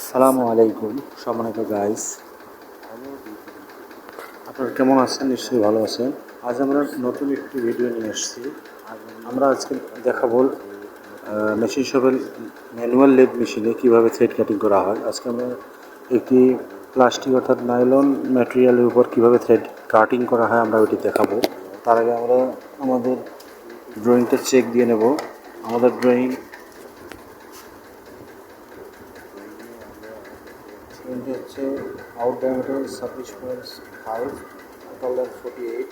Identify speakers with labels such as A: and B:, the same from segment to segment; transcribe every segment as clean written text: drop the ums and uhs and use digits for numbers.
A: আসসালামু আলাইকুম সম্মানিত গাইস, আপনারা কেমন আছেন? নিশ্চয়ই ভালো আছেন। আজ আমরা নতুন একটি ভিডিও নিয়ে এসেছি। আমরা আজকে দেখাবো মেশিন শপের ম্যানুয়াল লেদ মেশিনে কীভাবে থ্রেড কাটিং করা হয়। আজকে আমরা একটি প্লাস্টিক অর্থাৎ নাইলন ম্যাটেরিয়ালের উপর কীভাবে থ্রেড কাটিং করা হয় আমরা ওইটি দেখাবো। তার আগে আমরা আমাদের ড্রয়িংটা চেক দিয়ে নেব। আমাদের ড্রয়িং হচ্ছে out diameter 26.5, total length 48,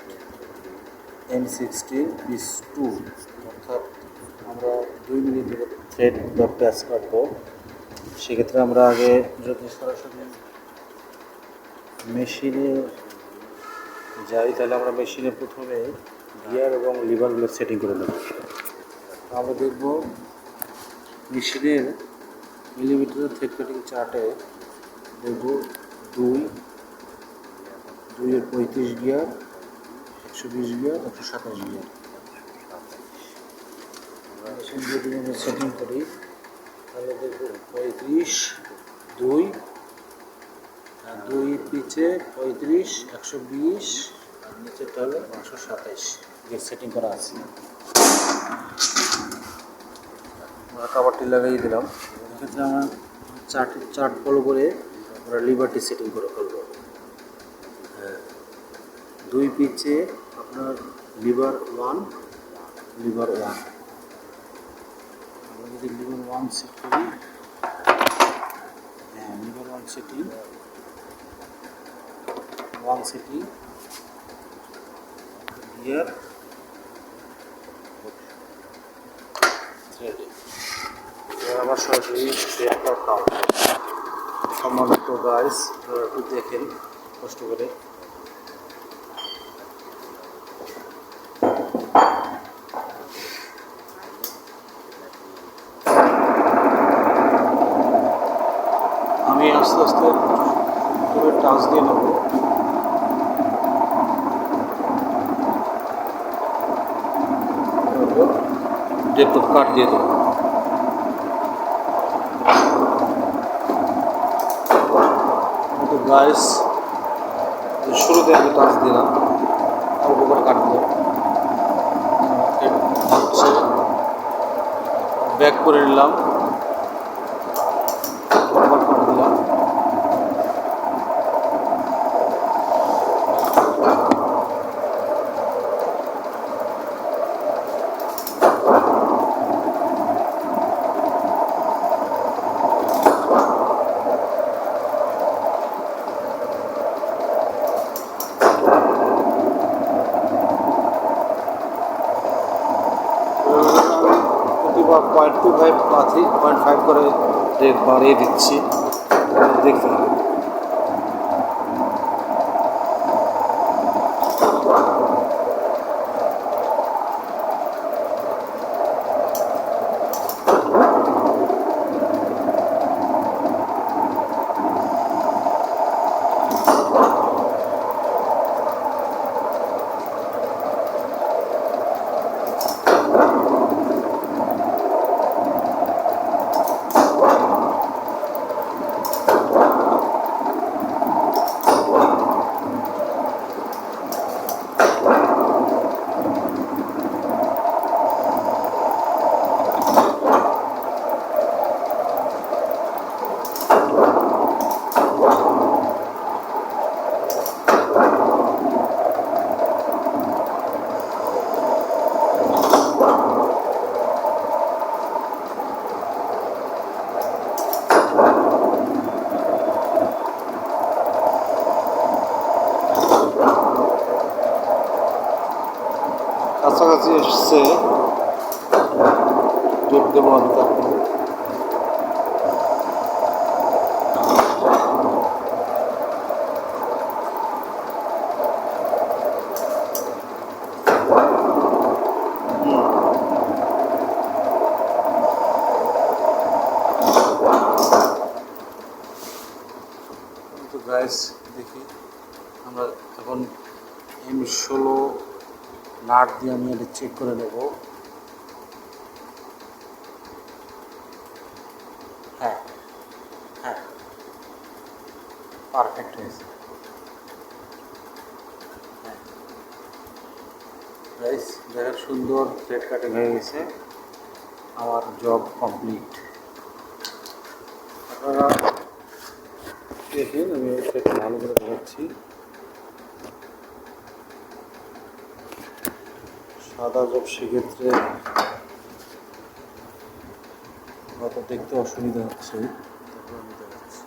A: M16 piece 2, অর্থাৎ আমরা 2 মিলি থেকে থ্রেড বা প্যাচ কাটবো। সেক্ষেত্রে আমরা আগে যদি সরাসরি মেশিনে যাই তাহলে আমরা মেশিনে প্রথমে গিয়ার এবং লিভারগুলো সেটিং করে নেব। আমরা দেখব মেশিনের মিলিমিটার থ্রেড কাটিং চার্টে দেখব 2-এর 35 গিয়ার, 120 গিয়ার, 127 গিয়ার। মেশিন যদি আমরা সেটিং করি তাহলে দেখব 35, 2, 2 পিচে 35, 120 আর নিচেরটা হলো 127 গিয়ার সেটিং করা আছে। আমরা কাভারটি লাগিয়ে দিলাম। এক্ষেত্রে আমরা চার্ট ফলো করে আমরা লিভারটি সেটিং করে ফেলব। 2 পিচে আপনার লিভার 1, লিভার 1। আমরা যদি লিভার 1 সেট করি, liver 1 setting, 1 setting, gear, thread. আবার সরাসরি থ্রেড কাটা হবে। সম্মানিত গাইস, একটু দেখেন কষ্ট করে। আমি আস্তে আস্তে টাচ দিয়ে নেব। ডেপ্থ অফ কাট দিয়ে দেবো। গাইস, শুরুতে আমি টাচ দিলাম, অল্প করে কাট দিলাম, হচ্ছে ব্যাক করে নিলাম, কাট দিলাম। প্রতিবার 0.25 বা 3.5 করে রেট বাড়িয়ে দিচ্ছি, দেখতে হবে। কাছাকাছি এসছে, ডেপ দেবো আমি। তারপরে গাইস দেখি আমরা এখন M16 নাট দিয়ে আমি এটা চেক করে নেব। হ্যাঁ, পারফেক্ট হয়েছে। গাইস দেখেন সুন্দর থ্রেড কাটিং হয়ে গেছে, আমার জব কমপ্লিট। আপনারা দেখেন আমি থ্রেডটা ভালো করে দেখাচ্ছি। সাদা জব সেক্ষেত্রে হয়তো দেখতে অসুবিধা হচ্ছে, তারপর আমি দেখাচ্ছি।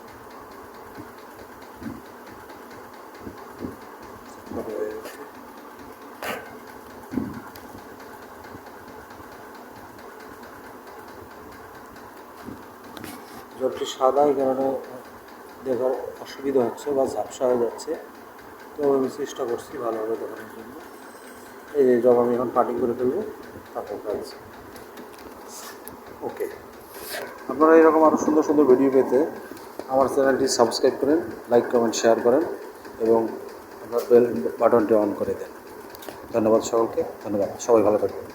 A: জবটি সাদা, এই কারণে দেখার অসুবিধা হচ্ছে বা ঝাপসা হয়ে যাচ্ছে, তো আমি চেষ্টা করছি ভালোভাবে দেখানোর জন্য। এই যে জব আমি এখন কাটিং করে ফেলবো, তারপর কাজ। ওকে, আপনারা এরকম আরও সুন্দর সুন্দর ভিডিও পেতে আমার চ্যানেলটি সাবস্ক্রাইব করেন, লাইক কমেন্ট শেয়ার করেন এবং আপনার বেল বাটনটি অন করে দেন। ধন্যবাদ সকলকে, ধন্যবাদ, সবাই ভালো থাকবেন।